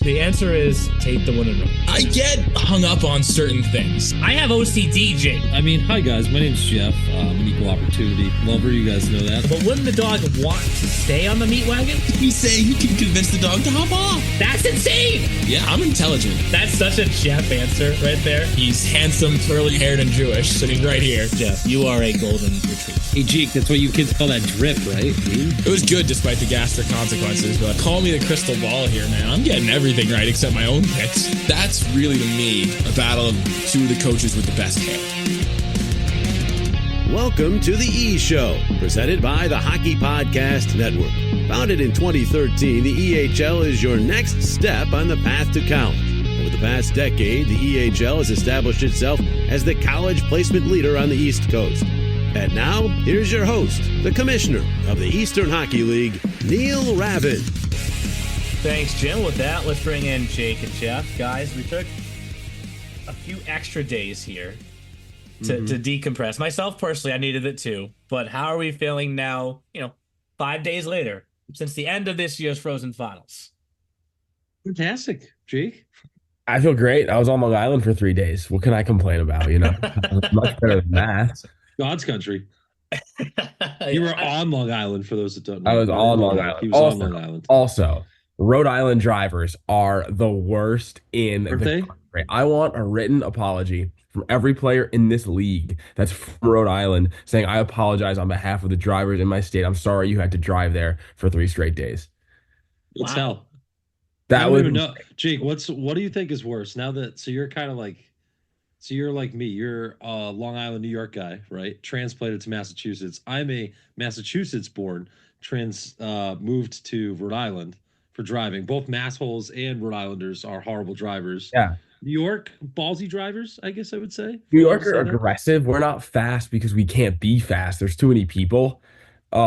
The answer is take the win and run. I get hung up on certain things. I have OCD, Jake. I mean, hi guys, my name's Jeff. I'm an equal opportunity lover. You guys know that. But wouldn't the dog want to stay on the meat wagon? You say you can convince the dog to hop off. That's insane. Yeah, I'm intelligent. That's such a Jeff answer right there. He's handsome, curly-haired, and Jewish, sitting right here. Jeff, you are a golden retriever. Hey, Jake, that's what you kids call that drip, right? It was good despite the gastric consequences, but call me the crystal ball here, man. I'm getting everything right except my own picks. That's really, to me, a battle of two of the coaches with the best hair. Welcome to the E Show, presented by the Hockey Podcast Network. Founded in 2013, the EHL is your next step on the path to college. Over the past decade, the EHL has established itself as the college placement leader on the East Coast. And now, here's your host, the commissioner of the Eastern Hockey League, Neil Ravin. Thanks, Jim. With that, let's bring in Jake and Jeff. Guys, we took a few extra days here to decompress. Myself, personally, I needed it too. But how are we feeling now, 5 days later, since the end of this year's Frozen Finals? Fantastic, Jake. I feel great. I was on Long Island for 3 days. What can I complain about, Much better than that. God's country. You were on Long Island, for those that don't know. I was on Long Island. He was on Long Island. Also, Rhode Island drivers are the worst in the country. I want a written apology from every player in this league that's from Rhode Island saying, I apologize on behalf of the drivers in my state. I'm sorry you had to drive there for 3 straight days. What's hell? That would know. Jake, what do you think is worse? Now that you're kind of like you're like me. You're a Long Island, New York guy, right? Transplanted to Massachusetts. I'm a Massachusetts-born, moved to Rhode Island for driving. Both Massholes and Rhode Islanders are horrible drivers. Yeah. New York, ballsy drivers, I guess I would say. New York are aggressive. We're not fast because we can't be fast. There's too many people. But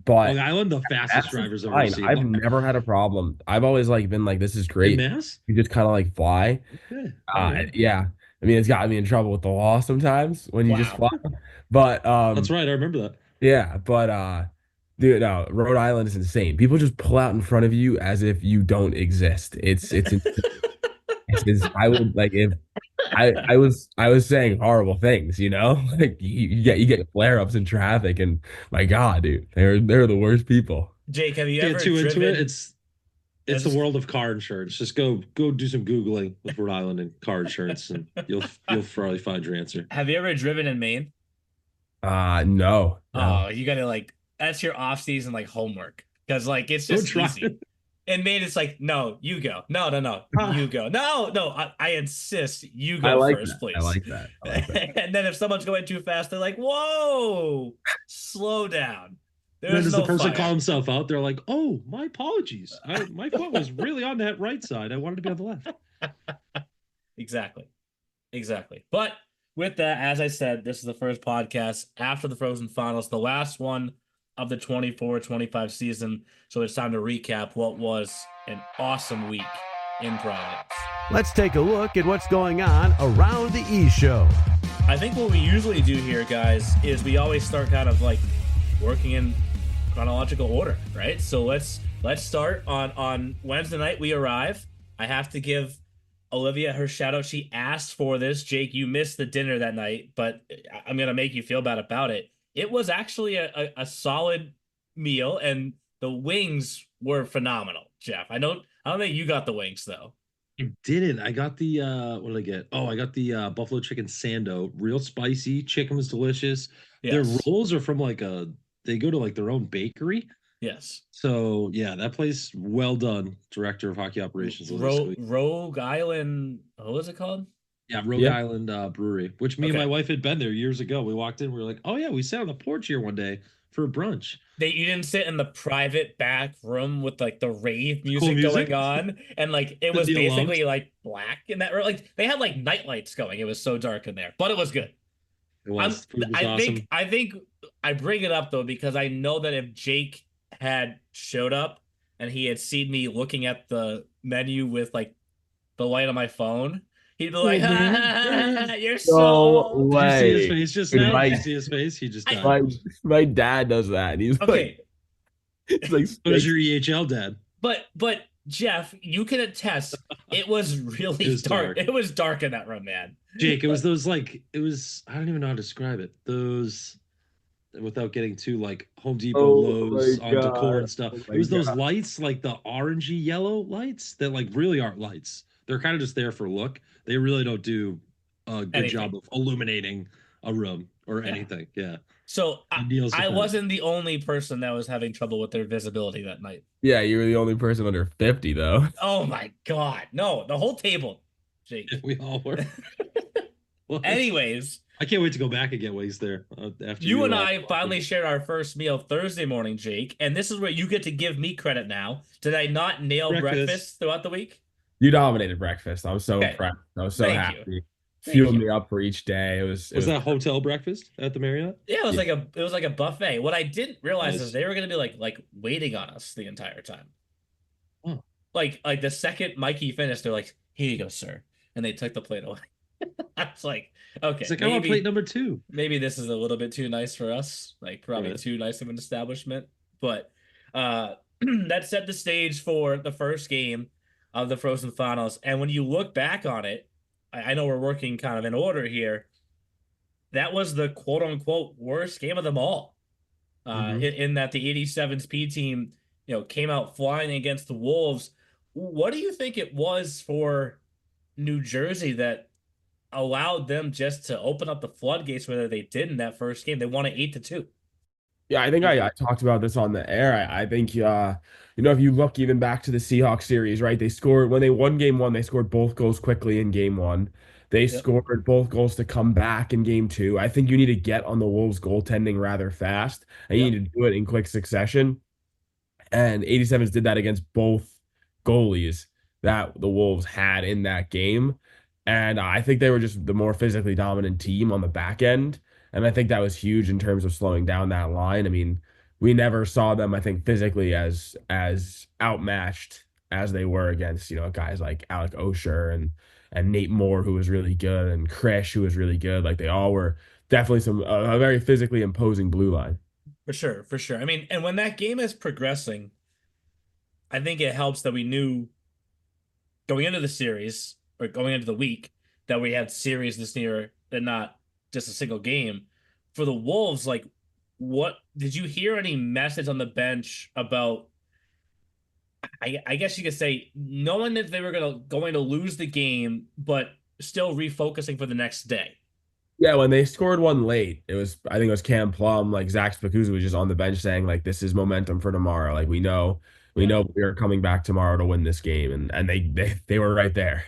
Long Island, the fastest drivers I've ever seen. I've never had a problem. I've always been like, this is great. Mass? You just kind of fly. Okay. Yeah. I mean, it's gotten me in trouble with the law sometimes when you just fly. But that's right. I remember that. Yeah, but dude, no, Rhode Island is insane. People just pull out in front of you as if you don't exist. It's I would if I was saying horrible things, like you get flare-ups in traffic, and my God, dude, they're the worst people. Jake, have you ever too into driven? it? It's the world of car insurance. Just go do some Googling with Rhode Island and car insurance, and you'll probably find your answer. Have you ever driven in Maine? No. Oh, you gotta that's your off season homework, because it's just easy. In Maine, it's no, you go. No, you go. No, I insist you go first, please. I like that. And then if someone's going too fast, they're like, whoa, slow down. Then does the person call himself out? They're like, oh, my apologies. My foot was really on that right side. I wanted to be on the left. Exactly. But with that, as I said, this is the first podcast after the Frozen Finals, the last one of the 24-25 season. So it's time to recap what was an awesome week in Providence. Let's take a look at what's going on around the E Show. I think what we usually do here, guys, is we always start kind of working in chronological order, right? So let's start on Wednesday night. We arrive. I have to give Olivia her shout out. She asked for this. Jake, you missed the dinner that night, but I'm gonna make you feel bad about it. It was actually a solid meal, and the wings were phenomenal. Jeff, I don't think you got the wings though. I didn't. I got the what did I get? Oh, I got the buffalo chicken sando. Real spicy. Chicken was delicious. Yes. Their rolls are from they go to their own bakery. Yes. So yeah, that place, well done. Director of Hockey Operations. Rogue Island. What was it called? Yeah, Rogue Island Brewery, which me and my wife had been there years ago. We walked in, we were like, oh yeah, we sat on the porch here one day for a brunch. You didn't sit in the private back room with the rave music going on, and it was basically black in that room. They had night lights going. It was so dark in there, but it was good. It was. Food was awesome. I think I bring it up though because I know that if Jake had showed up and he had seen me looking at the menu with the light on my phone, he'd be like, "You're so." Way. Did you see his face just now? Did you see his face? He just died. My dad does that. And he's okay. It's what is your EHL dad? But Jeff, you can attest it was really It was dark. It was dark in that room, man. Jake, it was those like it was I don't even know how to describe it. Those without getting too like Home Depot, Oh Lowe's my on decor God. and stuff. Oh It was my those God. lights, like the orangey yellow lights that like really aren't lights. They're kind of just there for look. They really don't do a good Anything. job of illuminating a room or Yeah. anything. Yeah. So Neil's I defense. wasn't the only person that was having trouble with their visibility that night. Yeah, you were the only person under 50 though. Oh my God. No, the whole table, Jake. We all were. Well, Anyways, I can't wait to go back and get ways there after you and I finally shared our first meal Thursday morning, Jake, and this is where you get to give me credit now. Did I not nail breakfast throughout the week? You dominated breakfast. I was so Okay. impressed. I was so Thank happy. you. Fueled me up for each day. It was that hotel breakfast at the Marriott? Yeah, it was like a buffet. What I didn't realize Nice. is they were gonna be like waiting on us the entire time. Oh. Like the second Mikey finished, they're like, "Here you go, sir," and they took the plate away. I was like, "Okay, It's like I want plate number 2. maybe this is a little bit too nice for us. Like probably Right. too nice of an establishment." But that set the stage for the first game of the Frozen Finals. And when you look back on it, I know we're working kind of in order here. That was the quote unquote worst game of them all. In that the 87's P team, came out flying against the Wolves. What do you think it was for New Jersey that allowed them just to open up the floodgates whether they did in that first game? They won it 8-2. Yeah, I think I talked about this on the air. I think if you look even back to the Seahawks series, right? They scored when they won game 1, they scored both goals quickly in game 1. They scored both goals to come back in game 2. I think you need to get on the Wolves goaltending rather fast, and you need to do it in quick succession. And 87s did that against both goalies that the Wolves had in that game. And I think they were just the more physically dominant team on the back end. And I think that was huge in terms of slowing down that line. I mean, we never saw them, I think, physically as outmatched as they were against, guys like Alec Osher and Nate Moore, who was really good, and Krish, who was really good. Like they all were definitely a very physically imposing blue line. For sure, for sure. I mean, and when that game is progressing, I think it helps that we knew going into the series or going into the week that we had series this near and not just a single game. For the Wolves, like, what did you hear any message on the bench about? I guess you could say knowing that they were going to lose the game, but still refocusing for the next day. Yeah, when they scored one late, I think it was Cam Plum, like Zach Spacuzzi was just on the bench saying like, this is momentum for tomorrow. Like we know we are coming back tomorrow to win this game, and they were right there.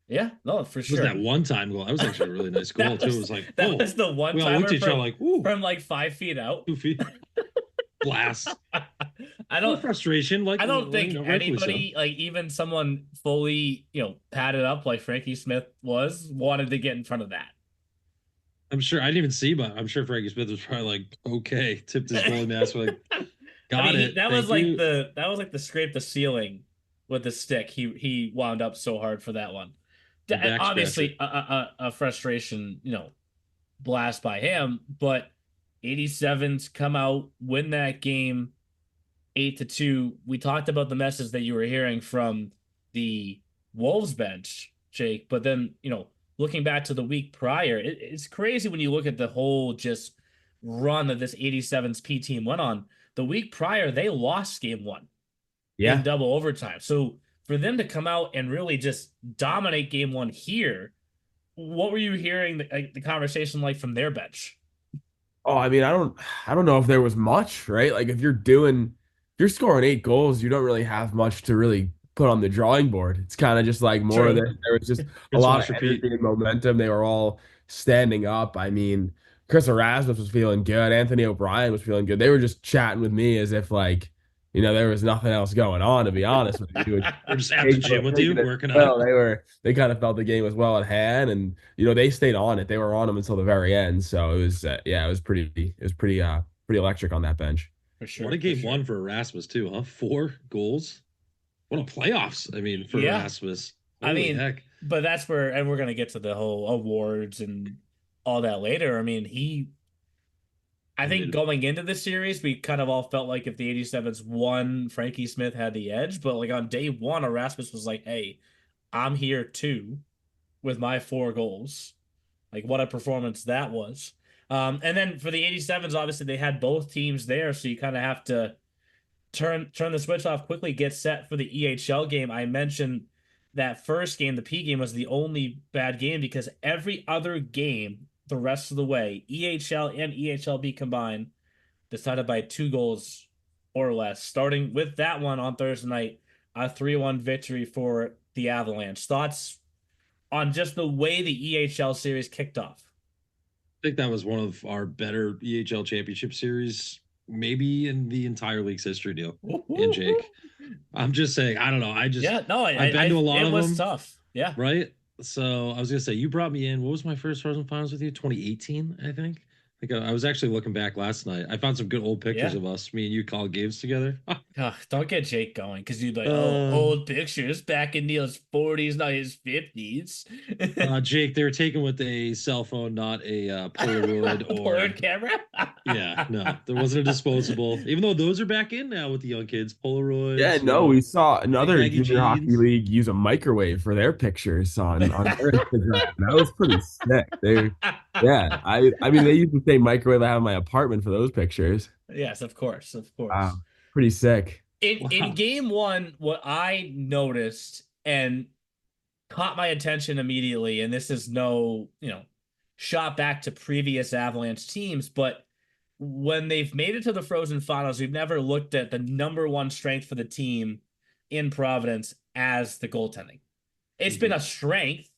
Yeah, no, for sure. It was that one-time goal. That was actually a really nice goal too. It was like that was the one we all time looked at each other like, "Ooh!" from like 5 feet out. 2 feet. Blast. I don't frustration. Like I don't think rightfully anybody, like even someone fully, padded up like Frankie Smith wanted to get in front of that. I'm sure I didn't even see, but I'm sure Frankie Smith was probably like, okay, tipped his goalie mask, like, got it. That was like the scrape the ceiling with the stick. He wound up so hard for that one. Obviously a frustration, blast by him, but 87s come out, win that game 8-2. We talked about the message that you were hearing from the Wolves bench, Jake, but then, looking back to the week prior, it's crazy when you look at the whole just run that this 87's P team went on. The week prior, they lost game 1 in double overtime. So for them to come out and really just dominate game 1 here, what were you hearing the conversation like from their bench? Oh, I mean, I don't know if there was much, right? Like if you're scoring 8 goals, you don't really have much to really put on the drawing board. It's kind of just like more of this. There was just a lot of energy and momentum. They were all standing up. I mean, Chris Erasmus was feeling good. Anthony O'Brien was feeling good. They were just chatting with me as if like, there was nothing else going on, to be honest with you. We're just at the gym with you, working out. They kind of felt the game was well at hand, and they stayed on it. They were on them until the very end. So it was it was pretty electric on that bench. For sure. What a game 1 for Erasmus too, huh? 4 goals. What a playoffs! I mean, for Erasmus. Holy heck. But that's where, and we're gonna get to the whole awards and all that later. I mean, I think Made going into the series, we kind of all felt like if the 87s won, Frankie Smith had the edge. But like on day one, Erasmus was like, "Hey, I'm here too with my 4 goals." Like what a performance that was. And then for the 87s, obviously they had both teams there, so you kind of have to turn the switch off quickly, get set for the EHL game. I mentioned that first game, the P game, was the only bad game because every other game the rest of the way, EHL and EHLB combined, decided by 2 goals or less. Starting with that one on Thursday night, a 3-1 victory for the Avalanche. Thoughts on just the way the EHL series kicked off? I think that was one of our better EHL championship series, maybe in the entire league's history, Deal. And Jake. I'm just saying, I don't know. Yeah, no, I've been to a lot it of was them. tough. Yeah. Right? So I was gonna say you brought me in. What was my first Frozen Finals with you? 2018, I think. I was actually looking back last night. I found some good old pictures Yeah. of us, me and you called games together. Ugh, don't get Jake going because you'd like, oh, Uh, old pictures back in Neil's 40s, not his 50s. Jake, they were taken with a cell phone, not a Polaroid or Polaroid camera. yeah, no, there wasn't a disposable. Even though those are back in now with the young kids, Polaroids. Yeah, no, we saw another baggy junior hockey jeans. league use a microwave for their pictures on their Instagram. That was pretty sick. Yeah, I mean they use the same microwave I have in my apartment for those pictures. Yes, of course, of course. Wow, pretty sick. In Wow. game one, what I noticed and caught my attention immediately, and this is no, shot back to previous Avalanche teams, but when they've made it to the Frozen Finals, we've never looked at the number one strength for the team in Providence as the goaltending. It's been a strength,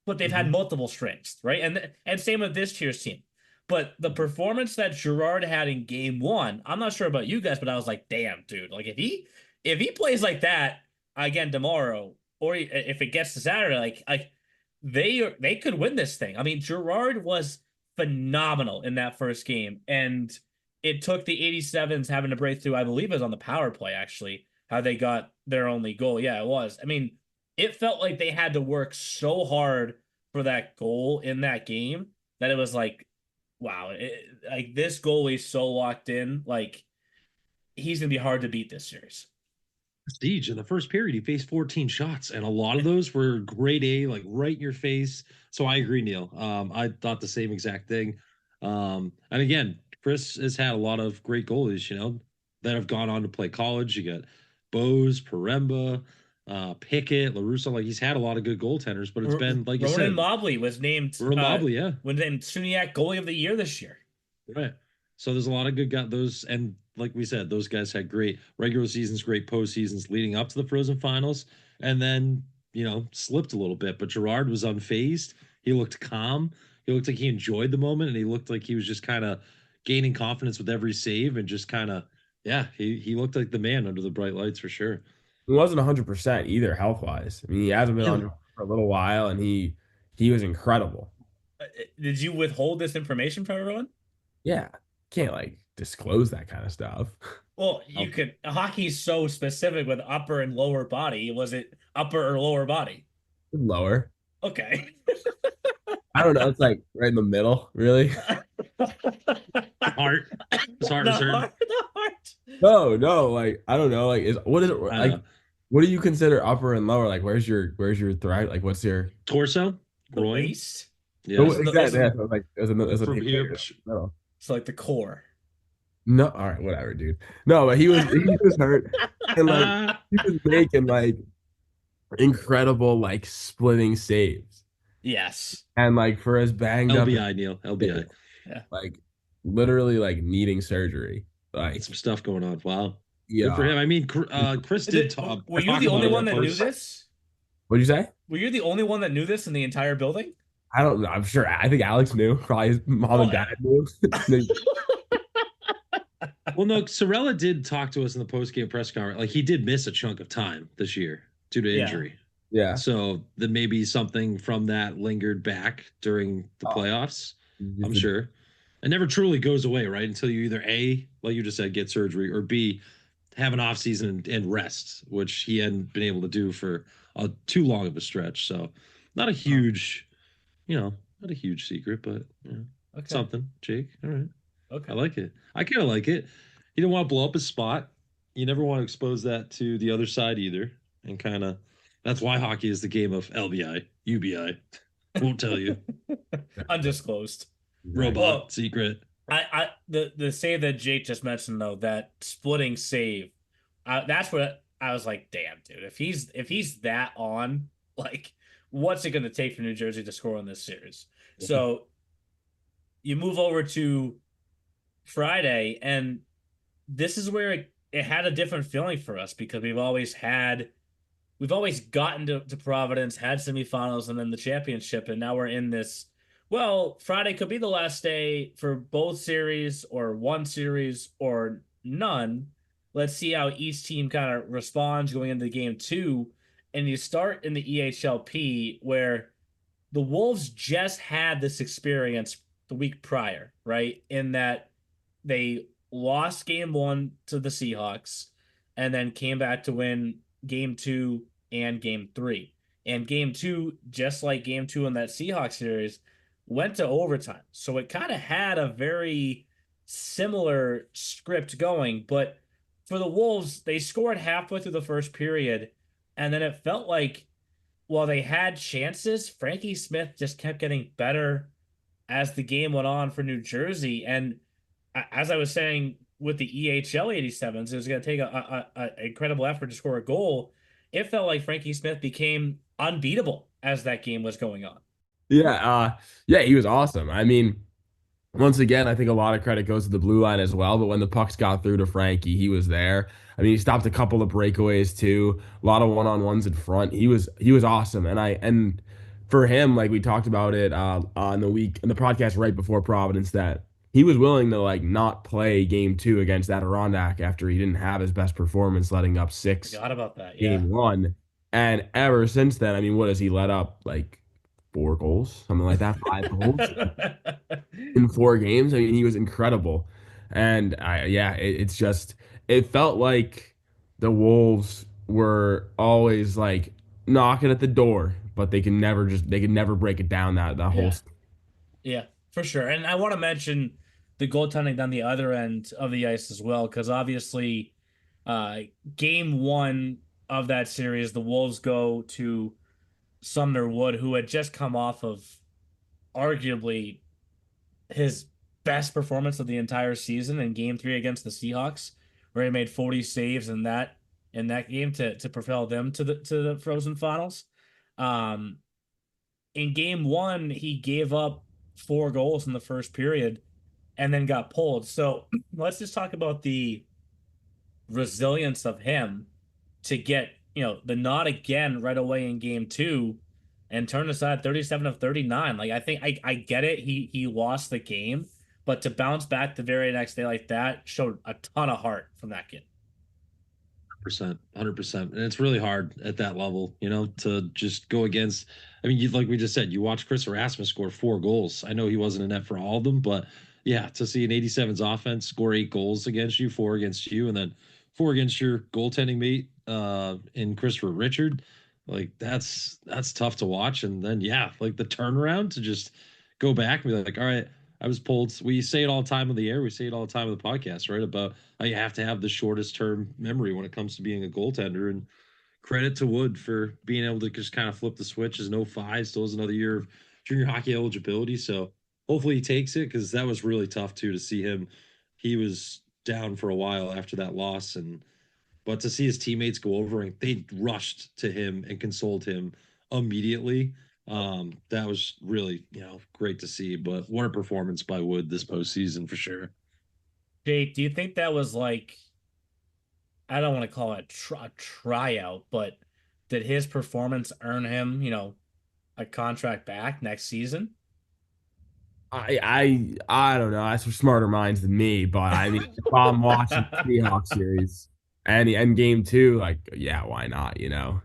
but they've had multiple strengths, right? And same with this year's team. But the performance that Gerard had in game one, I'm not sure about you guys, but I was like, damn, dude. Like if he plays like that again tomorrow, or if it gets to Saturday, like they could win this thing. I mean, Gerard was phenomenal in that first game, and it took the 87s having to break through. I believe it was on the power play, actually, how they got their only goal. Yeah, it was. I mean, it felt like they had to work so hard for that goal in that game that it was like, wow, like this goalie's so locked in. Like he's gonna be hard to beat this series. Prestige in the first period, he faced 14 shots, and a lot of those were grade A, like right in your face. So I agree, Neil. I thought the same exact thing. And again, Chris has had a lot of great goalies, that have gone on to play college. You got Bose, Paremba, Pickett, LaRusso. Like he's had a lot of good goaltenders, but it's been like you Ronan said, Mobley was named Mobley, yeah, was named SUNYAC goalie of the year this year. right. So there's a lot of good guys. Those and like we said, those guys had great regular seasons, great postseasons leading up to the Frozen Finals, and then slipped a little bit. But Gerard was unfazed. He looked calm. He looked like he enjoyed the moment, and he looked like he was just kind of gaining confidence with every save, and just kind of he looked like the man under the bright lights for sure. He wasn't 100% either health wise. I mean, he hasn't been on for a little while, and he was incredible. Did you withhold this information from everyone? Yeah, can't like disclose that kind of stuff. Well, you could. Hockey's so specific with upper and lower body. Was it upper or lower body? Lower. Okay. I don't know. It's like right in the middle, really. Heart, his heart was hurting. The heart. No, like I don't know. Like what is it like? What do you consider upper and lower? Like where's your thigh? Like what's your Torso, The groin. waist. Yeah, exactly? Yeah, so like there's a from here. no. It's like the core. No, all right, whatever, dude. No, but he was hurt, and like he was making like incredible like splitting saves, Yes. and like for as banged up, LBI, Neil, LBI. like literally like needing surgery. Like Some stuff going on. Wow. yeah, Good for him. I mean, Chris did talk. Were you the only one that knew this? what'd you say? Were you the only one that knew this in the entire building? I don't know. I'm sure. I think Alex knew. Probably his mom and dad knew. Well, no, Sorella did talk to us in the post-game press conference. Like he did miss a chunk of time this year due to injury. Yeah. So then maybe something from that lingered back during the playoffs. I'm sure. It never truly goes away, right? Until you either A, like you just said, get surgery, or B, have an off season and rest, which he hadn't been able to do for too long of a stretch. So not a huge, not a huge secret, but Okay. something. Jake, all right. Okay. I like it. I kind of like it. You don't want to blow up his spot. You never want to expose that to the other side either. And kind of that's why hockey is the game of LBI, UBI. Won't tell you. Undisclosed. Robot Well, secret. the save that Jake just mentioned though, that splitting save, that's what I was like, damn, dude. If he's that on, like, what's it gonna take for New Jersey to score in this series? So you move over to Friday, and this is where it had a different feeling for us because we've always gotten to Providence, had semifinals, and then the championship, and now we're in this. Well, Friday could be the last day for both series, or one series, or none. Let's see how each team kind of responds going into game two. And you start in the EHLP where the Wolves just had this experience the week prior, right? In that they lost game one to the Seahawks and then came back to win game two and game three. And game two, just like game two in that Seahawks series, went to overtime. So it kind of had a very similar script going. But for the Wolves, they scored halfway through the first period. And then it felt like while they had chances, Frankie Smith just kept getting better as the game went on for New Jersey. And as I was saying with the EHL 87s, it was going to take a incredible effort to score a goal. It felt like Frankie Smith became unbeatable as that game was going on. Yeah, he was awesome. I mean, once again, I think a lot of credit goes to the blue line as well. But when the pucks got through to Frankie, he was there. I mean, he stopped a couple of breakaways too. A lot of one-on-ones in front. He was awesome. And for him, like we talked about it on the podcast right before Providence, that he was willing to like not play game two against Adirondack after he didn't have his best performance, letting up 6 Forgot about that. Yeah. game one. And ever since then, I mean, what has he let up? Like 4 goals, something like that, 5 goals in 4 games. I mean, he was incredible. And it's just, it felt like the Wolves were always like knocking at the door, but they could never break it down that whole. Yeah. Yeah, for sure. And I want to mention the goaltending down the other end of the ice as well, because obviously, game one of that series, the Wolves go to Sumner Wood, who had just come off of arguably his best performance of the entire season in game three against the Seahawks, where he made 40 saves in that game to propel them to the Frozen Finals. Um, in game one, he gave up 4 goals in the first period and then got pulled. So let's just talk about the resilience of him to get, the nod again right away in game two and turn aside 37 of 39. Like, I think I get it. He lost the game, but to bounce back the very next day like that showed a ton of heart from that kid. 100%. And it's really hard at that level, to just go against. I mean, like we just said, you watch Chris Erasmus score 4 goals. I know he wasn't in net for all of them, but yeah, to see an 87's offense score 8 goals against you, 4 against you, and then 4 against your goaltending mate in Christopher Richard, like that's tough to watch. And then like the turnaround to just go back and be like, all right, I was pulled. We say it all the time on the air. We say it all the time on the podcast, right? About how you have to have the shortest term memory when it comes to being a goaltender. And credit to Wood for being able to just kind of flip the switch. As an 05, still has another year of junior hockey eligibility. So hopefully he takes it, because that was really tough too to see him. He was down for a while after that loss, but to see his teammates go over and they rushed to him and consoled him immediately. That was really, great to see. But what a performance by Wood this postseason for sure. Jake, do you think that was like, I don't want to call it a tryout, but did his performance earn him, a contract back next season? I don't know. That's for smarter minds than me, but I mean, if I'm watching the Seahawks series and game two, like, yeah, why not? Yeah.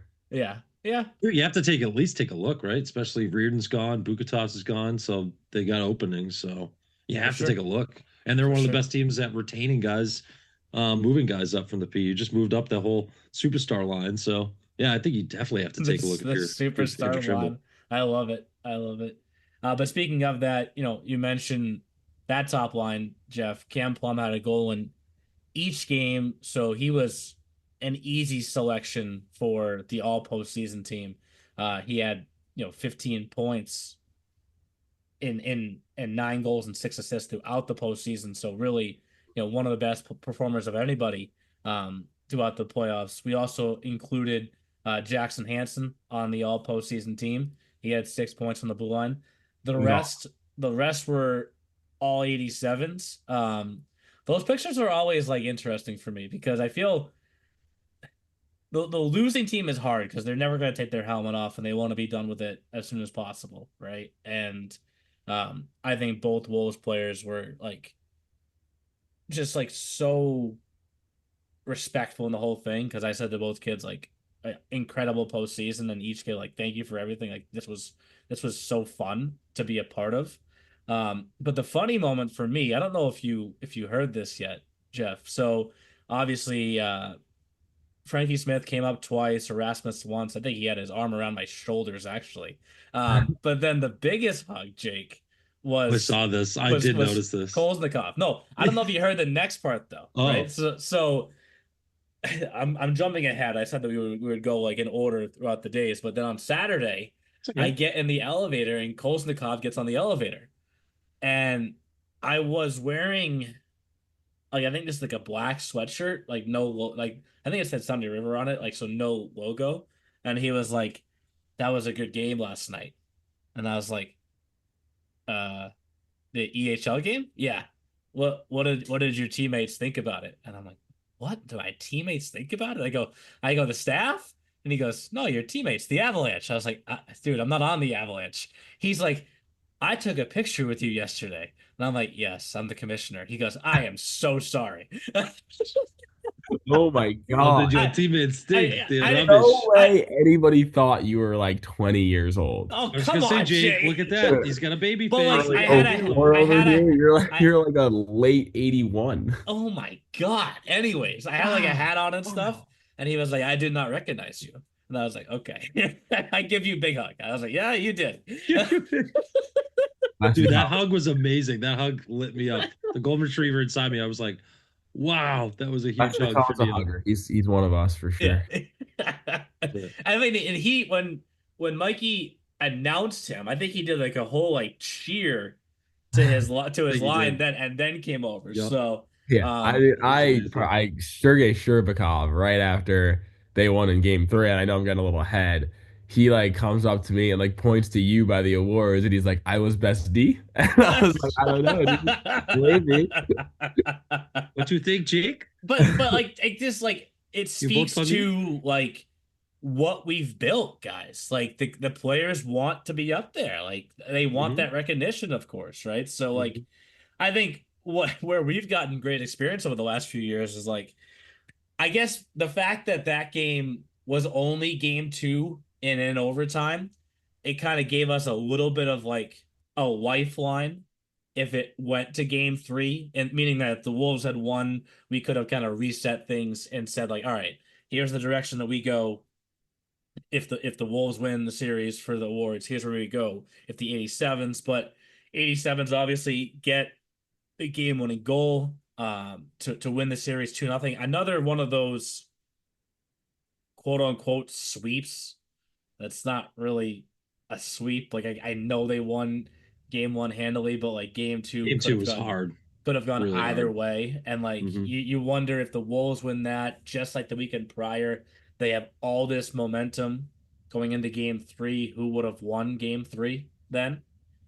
Yeah. You have to at least take a look, right? Especially Reardon's gone, Bukatov's is gone, so they got openings. So you have to take a look. And they're one of the best teams at retaining guys, moving guys up from the P. You just moved up the whole superstar line. So yeah, I think you definitely have to take a look at the your superstar line. I love it. But speaking of that, you mentioned that top line, Jeff, Cam Plum had a goal in each game, so he was an easy selection for the all postseason team. He had 15 points in 9 goals and 6 assists throughout the postseason. So really, one of the best performers of anybody throughout the playoffs. We also included Jackson Hanson on the all postseason team. He had 6 points on the blue line. The rest were all 87s. Those pictures are always like interesting for me because I feel the losing team is hard because they're never going to take their helmet off and they want to be done with it as soon as possible, right? And I think both Wolves players were like just like so respectful in the whole thing because I said to both kids like incredible postseason and each kid like thank you for everything. Like this was so fun to be a part of. But the funny moment for me, I don't know if you heard this yet, Jeff. So obviously Frankie Smith came up twice, Erasmus once. I think he had his arm around my shoulders actually. But then the biggest hug, Jake, I saw this. I did notice this. Kolesnikov. No, I don't know if you heard the next part though. Oh. Right. So I'm jumping ahead. I said that we would go like in order throughout the days, but then on Saturday, I get in the elevator and Kolesnikov gets on the elevator. And I was wearing like I think this is like a black sweatshirt, like like I think it said Sunday River on it, like so no logo. And he was like, "That was a good game last night." And I was like, "The EHL game? Yeah. What did your teammates think about it?" And I'm like, "What do my teammates think about it?" I go, "The staff?" And he goes, "No, your teammates, the Avalanche." I was like, "Dude, I'm not on the Avalanche." He's like, "I took a picture with you yesterday." And I'm like, "Yes, I'm the commissioner." He goes, "I am so sorry." Oh my What god! did your teammates think? They're I didn't- rubbish. No way anybody thought you were like 20 years old. Oh, I was come gonna say, on, Jake, Jake. look at that. He's got a baby But, face. like, I had a- Or I over had a- here, I- you're like a late 81. Oh my God. Anyways, I had like a hat on and stuff. And he was like, "I did not recognize you." And I was like, "Okay." I give you a big hug. I was like, "Yeah, you did." Dude, that hug was amazing. That hug lit me up. The golden retriever inside me, I was like, wow, that was a huge hug for a me. hugger. He's one of us for sure. Yeah. I mean, and when Mikey announced him, I think he did like a whole like cheer to his line then came over. Yep. So Yeah, I Sergei Sherbakov right after they won in game 3, and I know I'm getting a little ahead. He like comes up to me and like points to you by the awards, and he's like, "I was best D," and I was like, "I don't know, dude. Maybe." What you think, Jake? But like it just like it speaks to like what we've built, guys. Like the players want to be up there. Like they want that recognition, of course, right? So like I think where we've gotten great experience over the last few years is like I guess the fact that game was only game 2 and in overtime, it kind of gave us a little bit of like a lifeline if it went to game 3, and meaning that if the Wolves had won, we could have kind of reset things and said like, all right, here's the direction that we go. If the Wolves win the series for the awards, here's where we go. If the 87s, but 87s obviously get the game-winning goal to win the series 2-0. Another one of those quote-unquote sweeps that's not really a sweep. Like I know they won game 1 handily, but like game 2 was hard. Could have gone really either hard. way. And like you wonder if the Wolves win that, just like the weekend prior, they have all this momentum going into game 3. Who would have won game 3 then?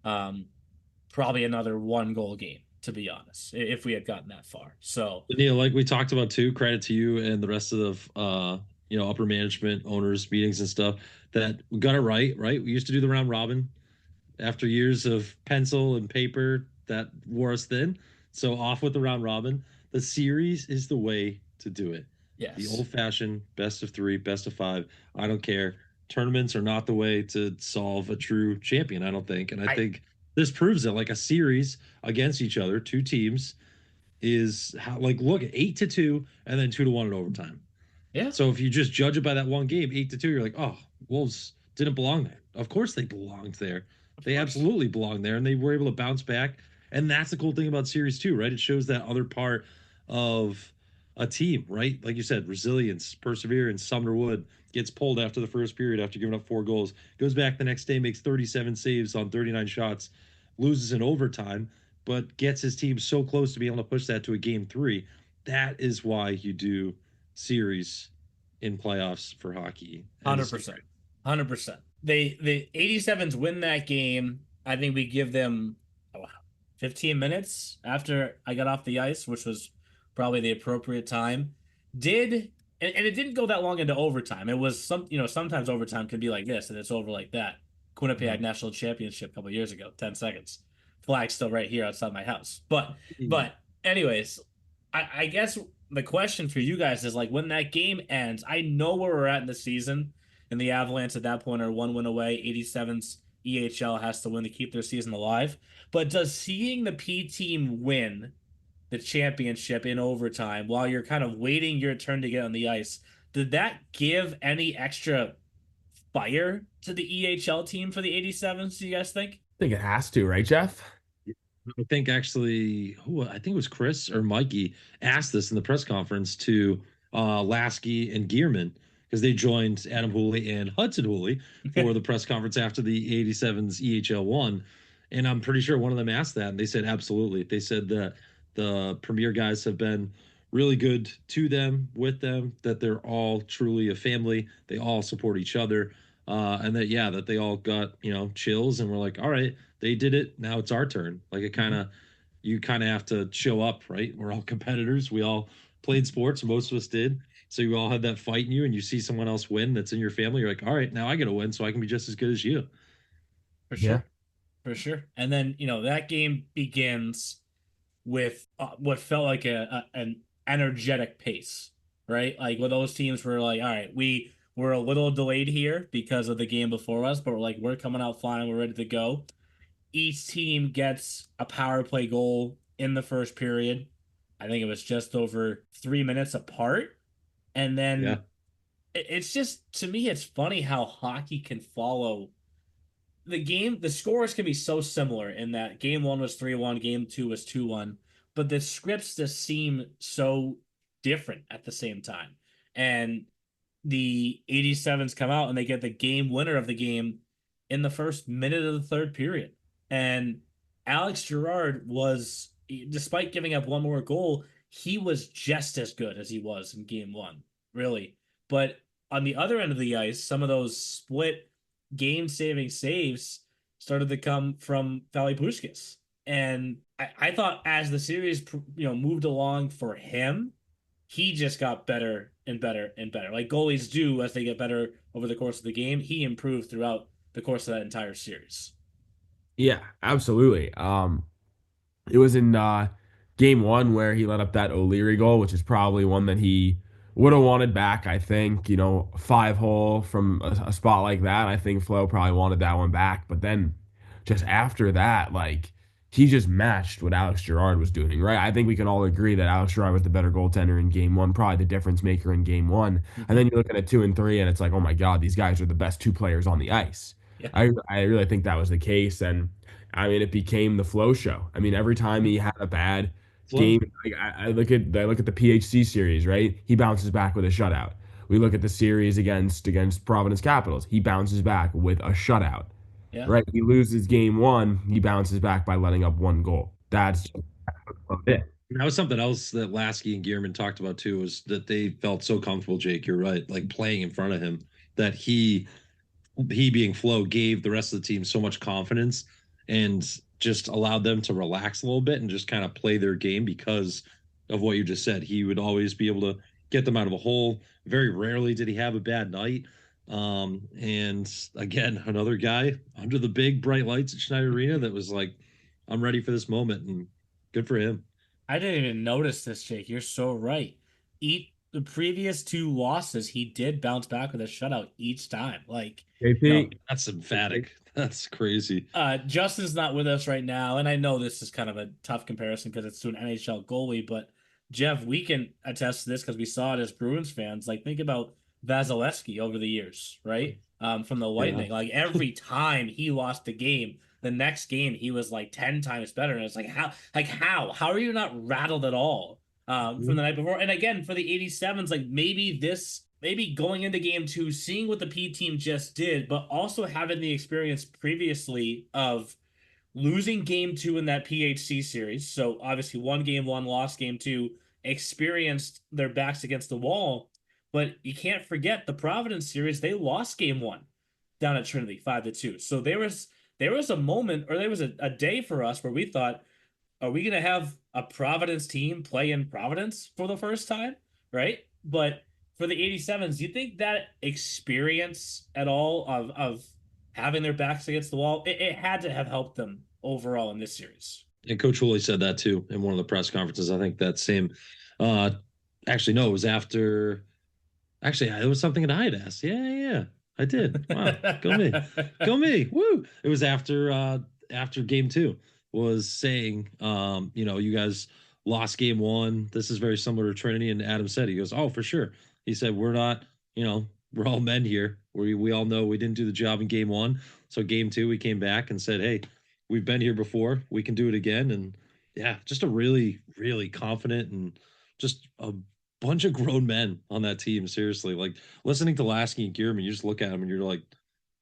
Probably another 1-goal game, to be honest, if we had gotten that far. So Neil, like we talked about too, credit to you and the rest of the upper management, owners, meetings and stuff, that we got it right. We used to do the round robin after years of pencil and paper that wore us thin. So off with the round robin. The series is the way to do it. yes, The old-fashioned best of 3, best of 5. I don't care. Tournaments are not the way to solve a true champion, I don't think. And I think this proves it. Like a series against each other, 2 teams, is how, like, look at 8-2 and then 2-1 in overtime. Yeah. So if you just judge it by that one game, 8-2, you're like, oh, Wolves didn't belong there. Of course they belonged there. They absolutely belonged there, and they were able to bounce back. And that's the cool thing about series 2, right? It shows that other part of a team, right? Like you said, resilience, perseverance. Sumner Wood gets pulled after the first period after giving up 4 goals, goes back the next day, makes 37 saves on 39 shots, loses in overtime, but gets his team so close to be able to push that to a game 3. That is why you do series in playoffs for hockey. 100%. 100%. The 87s win that game. I think we give them 15 minutes after I got off the ice, which was probably the appropriate time. And it didn't go that long into overtime. It was sometimes overtime can be like this and it's over like that. Quinnipiac National Championship a couple years ago, 10 seconds. Flag's still right here outside my house. But anyways, I guess the question for you guys is like when that game ends, I know where we're at in the season, and the Avalanche at that point are 1 win away. 87's EHL has to win to keep their season alive. But does seeing the P team win the championship in overtime while you're kind of waiting your turn to get on the ice, did that give any extra fire to the EHL team for the 87s, do you guys think? I think it has to, right, Jeff? I think actually, I think it was Chris or Mikey asked this in the press conference to Lasky and Gearman because they joined Adam Hooley and Hudson Hooley for the press conference after the 87's EHL won. And I'm pretty sure one of them asked that, and they said absolutely. They said that the Premier guys have been really good to them, with them, that they're all truly a family. They all support each other. And that they all got, chills and we're like, all right, they did it. Now it's our turn. Like you kind of have to show up, right? We're all competitors. We all played sports. Most of us did. So you all had that fight in you and you see someone else win that's in your family. You're like, all right, now I got to win so I can be just as good as you. For sure. Yeah. For sure. And then, that game begins with what felt like an energetic pace, right? Like where those teams were like, all right, we're a little delayed here because of the game before us, but we're coming out flying. We're ready to go. Each team gets a power play goal in the first period. I think it was just over 3 minutes apart. And then it's just, to me, it's funny how hockey can follow the game. The scores can be so similar in that game 1 was 3-1, game 2 was 2-1, but the scripts just seem so different at the same time. And the 87s come out and they get the game winner of the game in the first minute of the third period. And Alex Girard was, despite giving up one more goal, he was just as good as he was in game 1, really. But on the other end of the ice, some of those split game-saving saves started to come from Vali Puskis. And I thought as the series moved along for him, he just got better and better and better. Like goalies do as they get better over the course of the game. He improved throughout the course of that entire series. Yeah, absolutely. It was in game 1 where he let up that O'Leary goal, which is probably one that he would have wanted back. I think 5-hole from a spot like that. I think Flo probably wanted that one back. But then just after that, like he just matched what Alex Girard was doing, right? I think we can all agree that Alex Girard was the better goaltender in game 1, probably the difference maker in game 1. And then you look at it 2 and 3, and it's like, oh my God, these guys are the best 2 players on the ice. Yeah. I really think that was the case, and I mean it became the Flo show. I mean every time he had a bad game, like I look at the PHC series, right? He bounces back with a shutout. We look at the series against Providence Capitals. He bounces back with a shutout. Yeah. Right? He loses game 1. He bounces back by letting up 1 goal. That's it. That was something else that Lasky and Gearman talked about too, was that they felt so comfortable, Jake, you're right, like playing in front of him, that he being Flo gave the rest of the team so much confidence and just allowed them to relax a little bit and just kind of play their game because of what you just said. He would always be able to get them out of a hole. Very rarely did he have a bad night. And again, another guy under the big bright lights at Schneider Arena that was like, I'm ready for this moment, and good for him. I didn't even notice this, Jake. You're so right. The previous 2 losses, he did bounce back with a shutout each time. Like, that's emphatic. That's crazy. Justin's not with us right now, and I know this is kind of a tough comparison because it's to an NHL goalie, but Jeff, we can attest to this because we saw it as Bruins fans. Like, think about Vasilevsky over the years, right? From the Lightning. Like, every time he lost the game, the next game he was like 10 times better. And it's like, how are you not rattled at all from the night before? And again, for the 87s, like maybe going into game 2, seeing what the P team just did, but also having the experience previously of losing game 2 in that PHC series. So obviously won game 1, lost game 2, experienced their backs against the wall. But you can't forget the Providence series, they lost game 1 down at Trinity 5-2. So there was a moment, or there was a day for us where we thought, are we going to have a Providence team play in Providence for the first time? Right? But for the 87s, do you think that experience at all of having their backs against the wall, it had to have helped them overall in this series? And Coach Woolley said that too in one of the press conferences. I think that same, actually, no, it was after, actually, it was something that I had asked. Yeah, I did. Wow, go me. Go me. Woo. It was after game 2 was saying, you guys lost game 1. This is very similar to Trinity. And Adam said, he goes, oh, for sure. He said, we're not, we're all men here. We all know we didn't do the job in game 1. So game 2, we came back and said, hey, we've been here before. We can do it again. And yeah, just a really, really confident and just a bunch of grown men on that team. Seriously, like listening to Lasky and Gearman, you just look at them and you're like,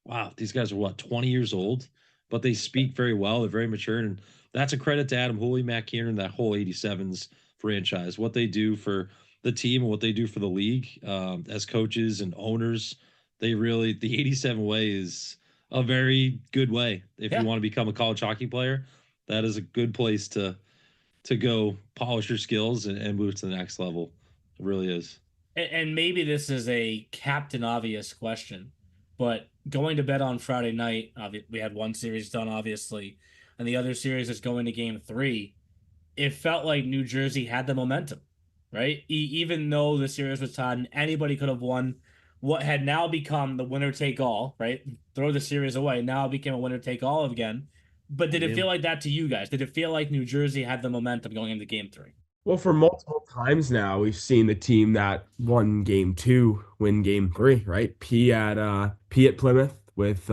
wow, these guys are 20 years old, but they speak very well. They're very mature. And that's a credit to Adam Hooley, Matt Kieran, that whole 87s franchise, what they do for the team and what they do for the league as coaches and owners. The 87 way is a very good way. If you want to become a college hockey player, that is a good place to go polish your skills and move to the next level. It really is. And maybe this is a Captain Obvious question, but going to bed on Friday night, we had one series done, obviously, and the other series is going to game 3. It felt like New Jersey had the momentum, right? Even though the series was tied and anybody could have won what had now become the winner take all, right? Throw the series away. Now it became a winner take all again. But did it feel like that to you guys? Did it feel like New Jersey had the momentum going into game 3? Well, for multiple times now, we've seen the team that won game 2 win game 3, right? P at Plymouth with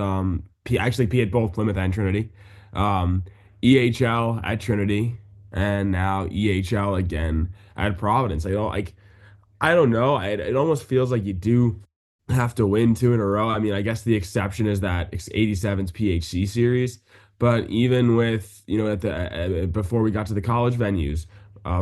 P at both Plymouth and Trinity, EHL at Trinity, and now EHL again at Providence. I don't know. It almost feels like you do have to win 2 in a row. I mean, I guess the exception is that 87's PHC series, but even with at the before we got to the college venues.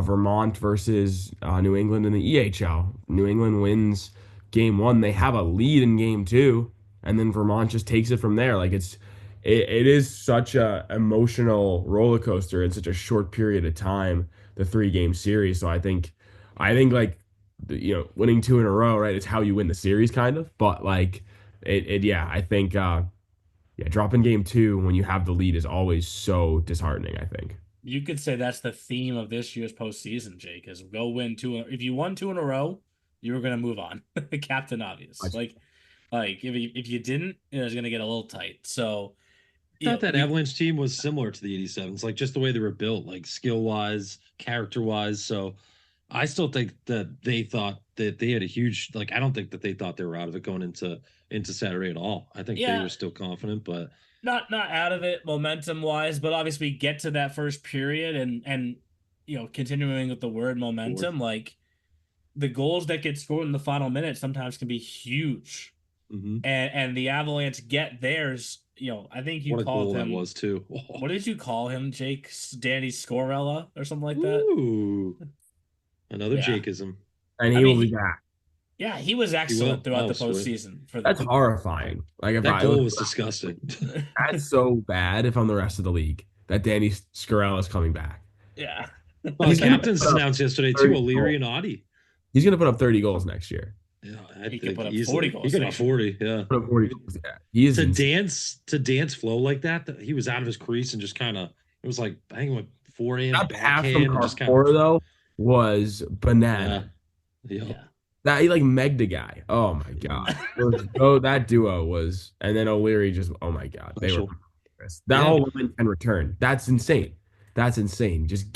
Vermont versus New England in the EHL. New England wins game 1. They have a lead in game 2, and then Vermont just takes it from there. Like it is such a emotional roller coaster in such a short period of time, the 3-game series. So I think like winning 2 in a row, right? It's how you win the series, kind of. But like I think dropping game 2 when you have the lead is always so disheartening, I think. You could say that's the theme of this year's postseason, Jake, is go win 2. If you won 2 in a row, you were going to move on. Captain Obvious. Like if you didn't, it was going to get a little tight. So I thought that Avalanche team was similar to the 87s, like just the way they were built, like skill-wise, character-wise. So I still think that they thought that they had a huge, like, I don't think that they thought they were out of it going into Saturday at all. I think they were still confident, but not out of it momentum wise, but obviously get to that first period and continuing with the word momentum, like the goals that get scored in the final minute sometimes can be huge. Mm-hmm. And the Avalanche get theirs. I think you called him. That was too. What did you call him, Jake? Danny Scorella or something like that? Ooh, another Jakeism. And he will be back. Yeah, he was excellent throughout the postseason. That's horrifying. Like if that goal was disgusting. That's so bad. If I'm the rest of the league, that Danny Scorella is coming back. Yeah. Well, the captains announced yesterday too, O'Leary and Audie. He's gonna put up 30 goals next year. Yeah, he could put up 40 goals. He could have 40. Yeah, put up 40 goals. Yeah, he is to dance flow like that. He was out of his crease and just kind of. It was like banging with forehand, backhand, and just kind of. Though was banana. Yeah. That he like megged a guy. Oh my god. That duo was, and then O'Leary just. Oh my god, they were. That whole line can return. That's insane. Just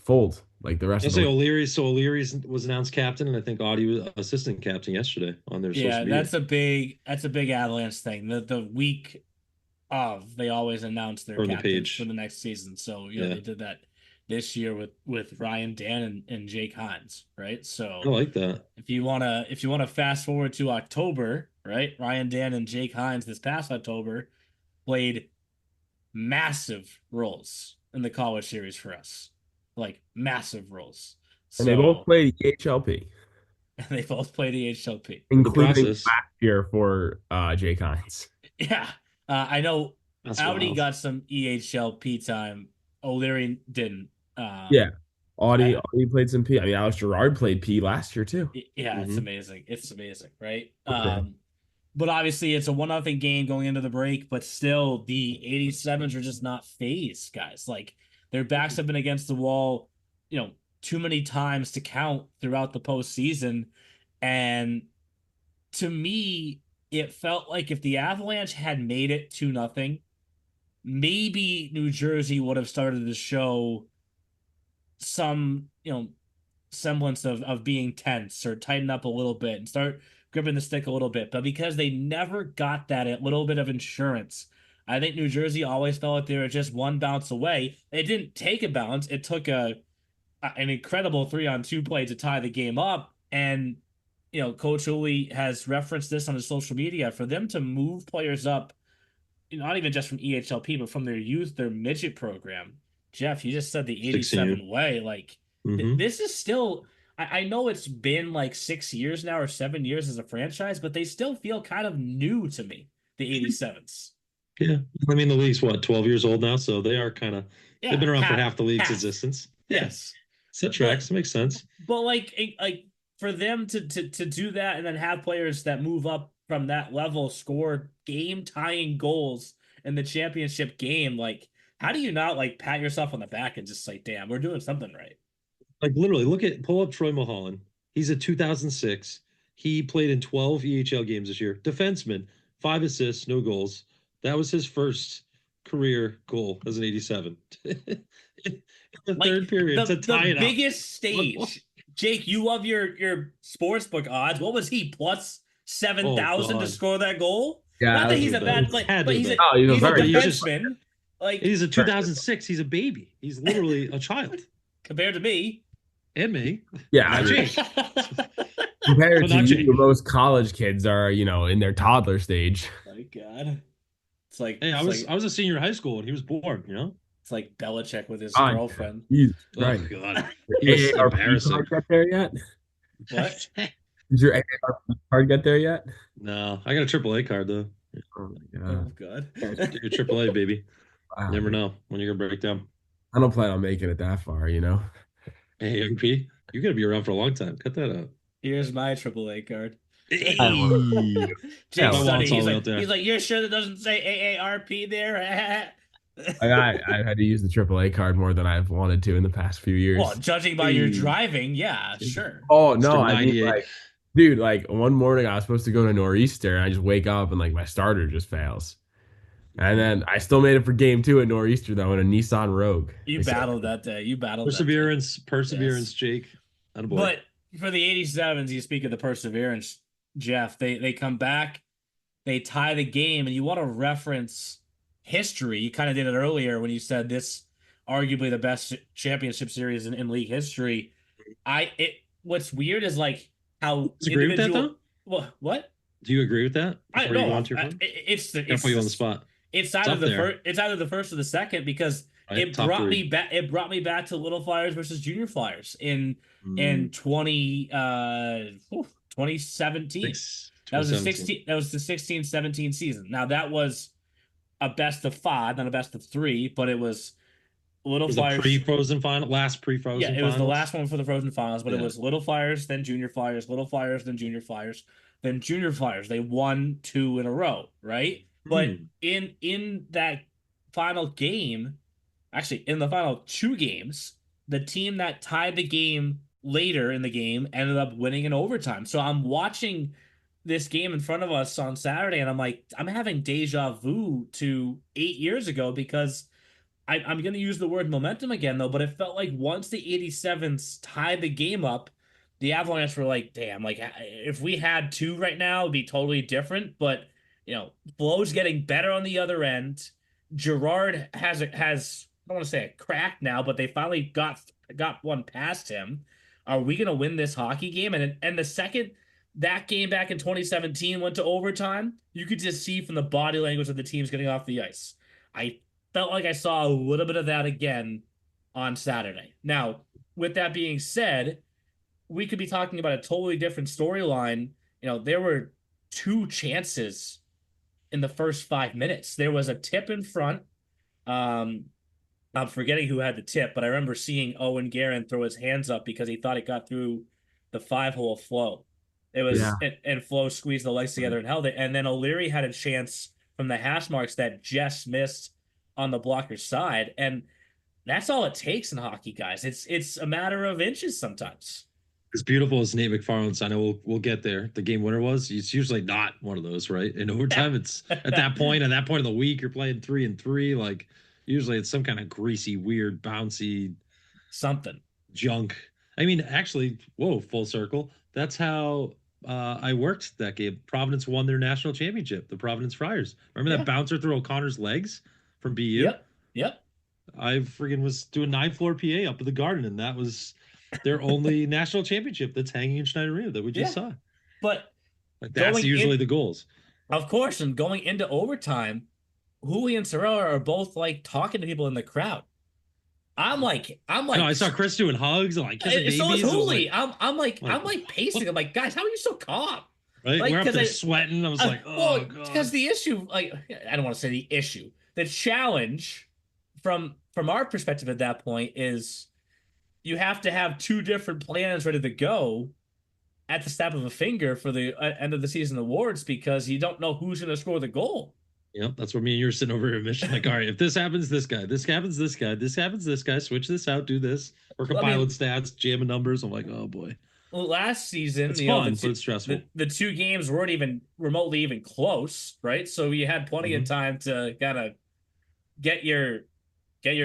fold like the rest. I'll say O'Leary. So O'Leary was announced captain, and I think Audie was assistant captain yesterday on their social media. That's a big Avalanche thing. The week they always announce their From the captains page. for the next season. So Yeah. they did that this year with Ryan Dan and Jake Hines, right? So I like that. if you wanna fast forward to October, right? Ryan Dan and Jake Hines this past October played massive roles in the college series for us, like massive roles. And they both played EHLP, they both played EHLP, including process. last year for Jake Hines. Yeah, I know. That's Audi wild. got some EHLP time. O'Leary didn't. Yeah. Audi played some P. I mean, Alex Gerard played P last year too. Yeah, it's Mhm. amazing. It's amazing, right? Okay. But obviously it's a 1-0 game going into the break, but still the 87s are just not phased, guys. Like their backs have been against the wall, too many times to count throughout the postseason. And to me, it felt like if the Avalanche had made it 2-0, maybe New Jersey would have started to show some, semblance of being tense or tighten up a little bit and start gripping the stick a little bit. But because they never got that little bit of insurance, I think New Jersey always felt like they were just one bounce away. It didn't take a bounce. It took an incredible 3-on-2 play to tie the game up. And, Coach Uli has referenced this on his social media. For them to move players up, not even just from EHLP, but from their youth, their midget program. Jeff, you just said the 87 way. Like, this is still, I know it's been like 6 years now or 7 years as a franchise, but they still feel kind of new to me, the 87s. Yeah. I mean, the league's what, 12 years old now? So they are kind of, they've been around for half the league's existence. Yes. Set tracks. Makes sense. But like for them to do that and then have players that move up from that level score game tying goals in the championship game, like, how do you not like pat yourself on the back and just say, damn, we're doing something right? Like literally pull up Troy Mulholland. He's a 2006. He played in 12 EHL games this year. Defenseman, 5 assists, no goals. That was his first career goal as an 87. In the third period to tie it up. The biggest stage. Jake, you love your sportsbook odds. What was he, plus 7,000 to score that goal? Yeah, not that he's a bad player, but he's a defenseman. Like, he's a 2006. He's a baby. He's literally a child compared to me and me. Yeah, I mean, compared to you, most college kids are, in their toddler stage. My God, it's like, hey, I was a senior in high school when he was born. It's like Belichick with his girlfriend. Right. Oh God, AARP card get there yet? What? Did your AARP card get there yet? No, I got a AAA card though. Oh my God. Oh God. Your AAA, baby. Wow. Never know when you're gonna break down. I don't plan on making it that far, AARP, you're gonna be around for a long time. Cut that out. Here's my AAA card. Hey. Jake Study, he's like, you're sure that doesn't say AARP there? I had to use the AAA card more than I've wanted to in the past few years. Well, judging by your driving, yeah, sure. Oh no, I mean, like, dude, like one morning I was supposed to go to Nor'easter and I just wake up and like my starter just fails. And then I still made it for game 2 at Nor'easter though in a Nissan Rogue. You battled that day. You battled perseverance, yes. Jake. But for the 87s, you speak of the perseverance, Jeff. They come back, they tie the game, and you want to reference history. You kind of did it earlier when you said this arguably the best championship series in league history. What's weird is like how agree with that though? What? Do you agree with that? I know. It's put you on the spot. It's either the first or the second because it brought me back. It brought me back to Little Flyers versus Junior Flyers in 2017. That was the 16-17 season. Now that was a best of 5, not a best of 3, but it was Flyers pre-Frozen final, last pre-Frozen. Yeah, it finals. was the last one for the Frozen Finals, but it was Little Flyers, then Junior Flyers, Little Flyers, then Junior Flyers, then Junior Flyers. They won 2 in a row, right? But in that final game, actually in the final 2 games, the team that tied the game later in the game ended up winning in overtime. So I'm watching this game in front of us on Saturday, and I'm like, I'm having deja vu to 8 years ago because I'm going to use the word momentum again, though, but it felt like once the 87s tied the game up, the Avalanche were like, damn, like if we had 2 right now, it'd be totally different. But, Flo's getting better on the other end. Gerard has I don't want to say a crack now, but they finally got one past him. Are we gonna win this hockey game? And the second that game back in 2017 went to overtime, you could just see from the body language of the teams getting off the ice. I felt like I saw a little bit of that again on Saturday. Now, with that being said, we could be talking about a totally different storyline. There were 2 chances in the first 5 minutes. There was a tip in front. I'm forgetting who had the tip, but I remember seeing Owen Guerin throw his hands up because he thought it got through the 5-hole of Flo. It was, and Flo squeezed the legs together and held it. And then O'Leary had a chance from the hash marks that Jess missed on the blocker's side. And that's all it takes in hockey, guys. It's a matter of inches sometimes. As beautiful as Nate McFarland's, I know we'll get there. The game winner was. It's usually not one of those, right? In overtime, it's at that point of the week, you're playing 3-3. Like usually, it's some kind of greasy, weird, bouncy something junk. I mean, actually, full circle. That's how I worked that game. Providence won their national championship. The Providence Friars. Remember that bouncer through O'Connor's legs from BU? Yep. I freaking was doing 9-floor PA up at the Garden, and that was their only national championship that's hanging in Schneider Arena that we just saw. But that's usually the goals. Of course, and going into overtime, Hooli and Sorella are both like talking to people in the crowd. I'm like. No, I saw Chris doing hugs and like kissing babies. So is Hooli. I'm like pacing. I'm like, guys, how are you so calm? Right, like, we're up there sweating. I was like, oh god. Because the issue, I don't want to say the issue. The challenge from our perspective at that point is you have to have 2 different plans ready to go at the snap of a finger for the end of the season awards because you don't know who's going to score the goal. Yep, that's where me and you are sitting over here, Mission. Like, all right, if this happens, this guy, this happens, this guy, this happens, this guy, switch this out, do this. We're compiling stats, jamming numbers. I'm like, oh boy. Well, last season, it's fun, but it's stressful. The 2 games weren't even remotely even close, right? So you had plenty of time to kind of get your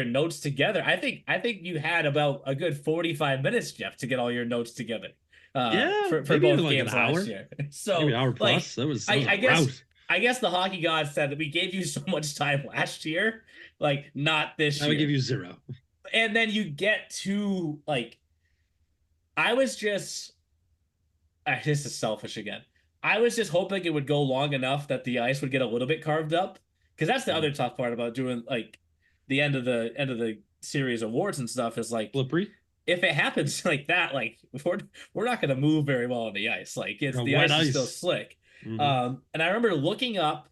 notes together. I think you had about a good 45 minutes, Jeff, to get all your notes together. For both like games last year. So maybe an hour plus. That was I guess the hockey gods said that we gave you so much time last year, like not this year. I would give you 0. And then you get to like, I was just, this is selfish again. I was just hoping it would go long enough that the ice would get a little bit carved up, because that's the other tough part about doing like the end of the series awards and stuff is like slippery. If it happens like that, like we're not going to move very well on the ice. Like the ice is still slick. And I remember looking up,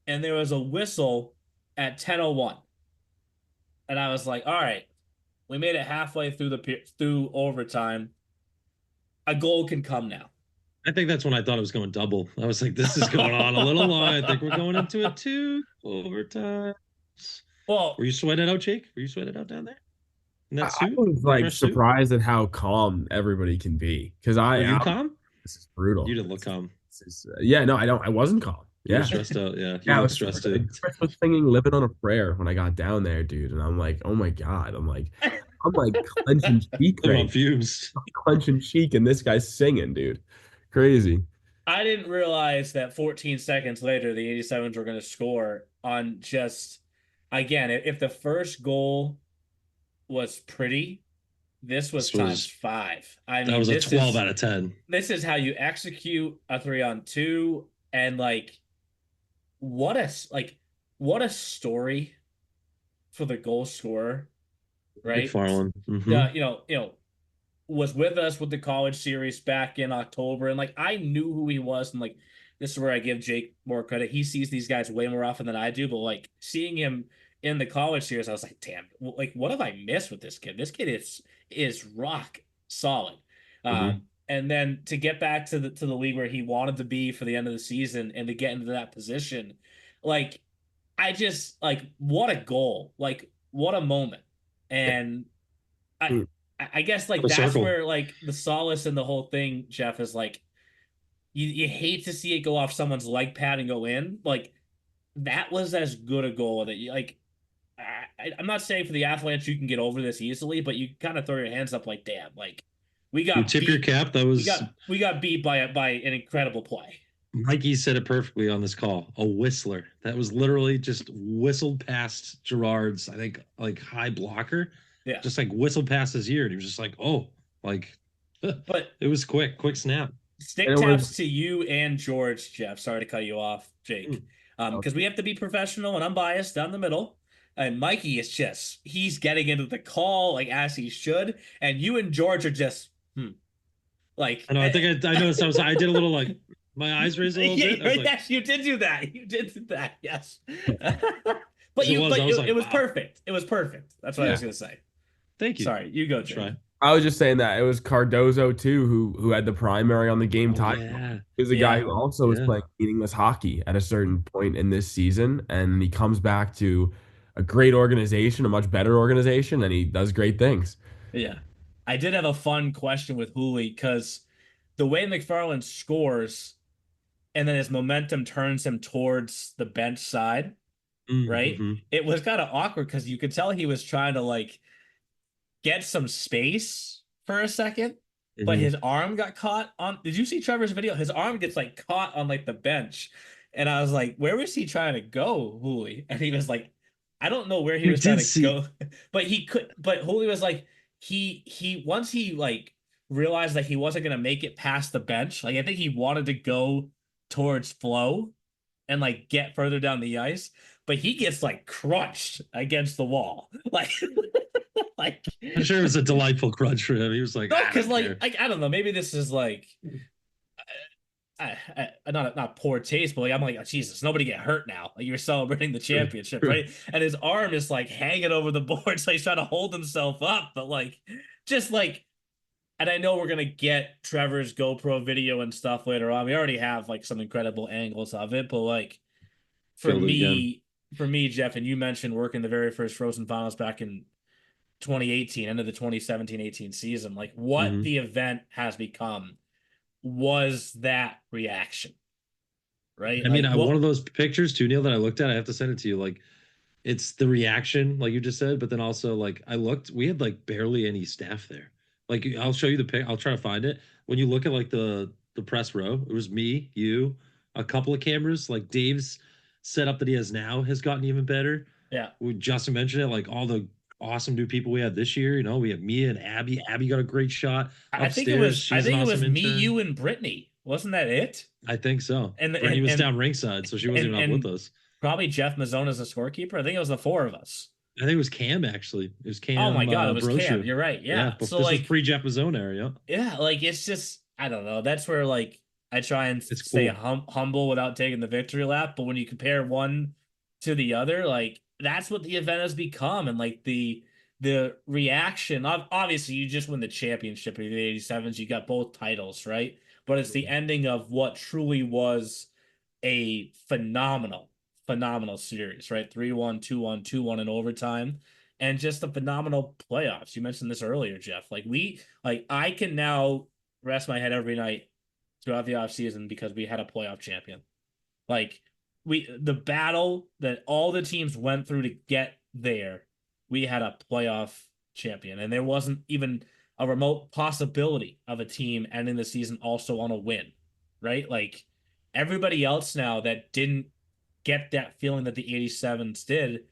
and there was a whistle at 10:01, and I was like, "All right, we made it halfway through overtime. A goal can come now." I think that's when I thought it was going double. I was like, "This is going on a little long. I think we're going into a 2 overtime." Well, were you sweating out, Jake? Were you sweating out down there? I was like surprised at how calm everybody can be. Because you calm? This is brutal. You didn't look calm. I wasn't calm. You were stressed out. Yeah, I was stressed out. I was singing "Living on a Prayer" when I got down there, dude, and I'm like, oh my god, I'm like clenching cheek, on fumes, clenching cheek, and this guy's singing, dude, crazy. I didn't realize that 14 seconds later the 87s were going to score on just, again, if the first goal was pretty, this was times 5. I mean, that was a 12 out of 10. This is how you execute a 3-on-2, and like, what a story for the goal scorer, right? McFarland, was with us with the college series back in October, and like I knew who he was, and like this is where I give Jake more credit. He sees these guys way more often than I do, but like seeing him in the college series, I was like, damn, like what have I missed with this kid? This kid is rock solid. And then to get back to the league where he wanted to be for the end of the season and to get into that position, like I just like what a goal, like what a moment. And I guess like that's where like the solace in the whole thing, Jeff, is like you hate to see it go off someone's leg pad and go in. Like that was as good a goal that you like. I'm not saying for the Avalanche you can get over this easily, but you kind of throw your hands up like, damn, like we got you tip your cap. That was we got beat by an incredible play. Mikey said it perfectly on this call. A whistler. That was literally just whistled past Gerard's, I think, like high blocker. Yeah. Just like whistled past his ear. And he was just like, oh, like But it was quick snap. stick And it taps was- to you and George, Jeff. Sorry to cut you off, Jake. Because we have to be professional and unbiased down the middle. And Mikey is just, he's getting into the call like as he should. And you and George are just, like. I know. I think I noticed. I did a little like my eyes raised a little Yeah, bit. I was like, yes, you did do that. You did do that. Yes. But It was, I was like, it was wow. perfect. It was perfect. That's what I Yeah. was gonna say. thank you. Sorry, you go, Jake. Try. I was just saying that it was Cardozo too who had the primary on the game tie. Yeah. He was a guy who also was Yeah. playing meaningless hockey at a certain point in this season, and he comes back to a great organization, a much better organization, and he does great things. Yeah. I did have a fun question with Hooley because the way McFarland scores and then his momentum turns him towards the bench side, right? Mm-hmm. It was kind of awkward because you could tell he was trying to like get some space for a second, but his arm got caught on. Did you see Trevor's video? His arm gets like caught on like the bench. And I was like, where was he trying to go, Hooley? And he was like, I don't know where he was trying to go. But he could, but Hooley was like, he once he like realized that he wasn't gonna make it past the bench, like I think he wanted to go towards Flo and like get further down the ice, but he gets like crunched against the wall. Like like I'm sure it was a delightful crunch for him. He was like, no, "I because don't like care." I don't know, maybe this is like not poor taste, but like I'm like, oh, Jesus, nobody get hurt now. Like you're celebrating the championship, right? And his arm is like hanging over the board, so he's trying to hold himself up, but like just like. And I know we're gonna get Trevor's GoPro video and stuff later on. We already have like some incredible angles of it, but like for me, Jeff, and you mentioned working the very first Frozen Finals back in 2018, end of the 2017-18 season. Like what the event has become was that reaction, right? I mean, like, one of those pictures too, Neil, that I looked at. I have to send it to you. Like, it's the reaction, like you just said, but then also like I looked, we had like barely any staff there. Like I'll show you the pic. I'll try to find it. When you look at like the press row, it was me, you, a couple of cameras. Like Dave's setup that he has now has gotten even better. Yeah. Justin mentioned it. Like all the awesome new people we had this year. You know, we have Mia and Abby. Abby got a great shot. I think it was me, you, and Brittany. Wasn't that it? I think so. And Brittany was down ringside, so she wasn't even up with us. Probably Jeff Mazzone as a scorekeeper. I think it was the four of us. I think it was Cam actually. It was Cam. Oh my god, it was Brochu. Cam. You're right. Yeah. So this was pre-Jeff Mazzone era. Yeah, like it's just I don't know. That's where like I try and It's stay cool. humble without taking the victory lap. But when you compare one to the other, like that's what the event has become, and like the reaction. Obviously, you just win the championship in the 87s. You got both titles, right? But it's the ending of what truly was a phenomenal series, right? 3-1, 2-1, 2-1 in overtime, and just a phenomenal playoffs. You mentioned this earlier, Jeff. Like I can now rest my head every night throughout the offseason because we had a playoff champion. Like the battle that all the teams went through to get there, we had a playoff champion, and there wasn't even a remote possibility of a team ending the season also on a win, right? Like everybody else now that didn't get that feeling that the 87s did,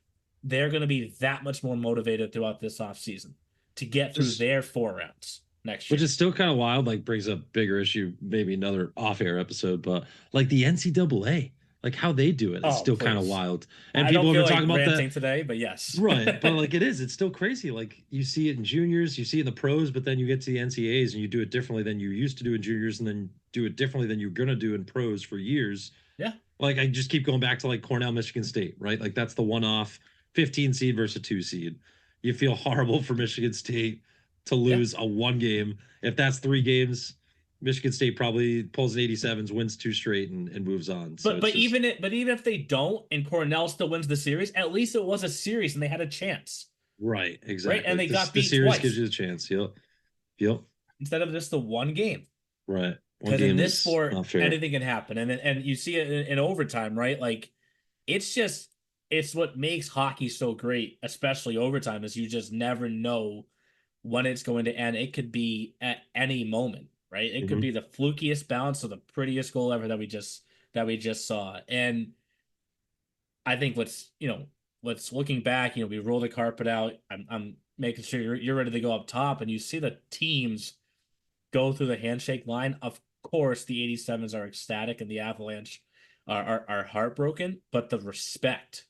they're going to be that much more motivated throughout this offseason to get through their 4 rounds next year. Which is still kind of wild, like brings up bigger issue, maybe another off-air episode, but like the NCAA, like how they do it, it's still kind of wild. And I people don't have feel been like talking about ranting that today, but yes. Right. But like it's still crazy. Like you see it in juniors, you see it in the pros, but then you get to the NCAAs and you do it differently than you used to do in juniors, and then do it differently than you're gonna do in pros for years. Yeah. Like I just keep going back to like Cornell, Michigan State, right? Like that's the one-off 15 seed versus a 2 seed. You feel horrible for Michigan State to lose a 1 game. If that's 3 games, Michigan State probably pulls an 87s, wins 2 straight, and moves on. So but even if they don't and Cornell still wins the series, at least it was a series and they had a chance. Right, exactly. Right, and they got beat the series twice. gives you the chance. Yep. Instead of just the 1 game. Right. Because in this sport, anything can happen, and you see it in overtime, right? Like it's what makes hockey so great, especially overtime, is you just never know when it's going to end. It could be at any moment, right? It could be the flukiest bounce or the prettiest goal ever that we just that we just saw. And I think what's looking back, we roll the carpet out. I'm making sure you're ready to go up top, and you see the teams go through the handshake line. Of course, the 87s are ecstatic, and the Avalanche are heartbroken. But the respect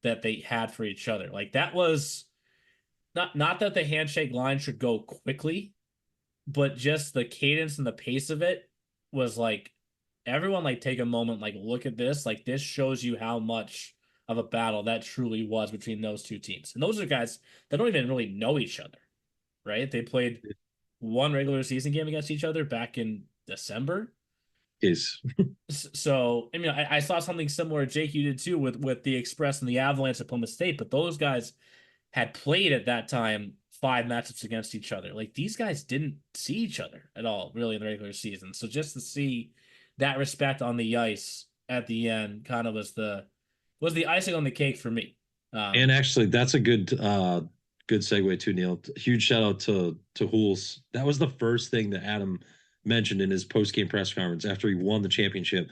that they had for each other, like that was not that the handshake line should go quickly, but just the cadence and the pace of it was like everyone like take a moment, like look at this, like this shows you how much of a battle that truly was between those two teams. And those are guys that don't even really know each other, right? They played one regular season game against each other back in December. Is So I mean, I saw something similar, Jake, you did too, with the Express and the Avalanche at Plymouth State, but those guys had played at that time 5 matchups against each other. Like these guys didn't see each other at all really in the regular season. So just to see that respect on the ice at the end kind of was the icing on the cake for me. and actually that's a good segue too, Neil. Huge shout out to Hools. That was the first thing that Adam mentioned in his post game press conference after he won the championship,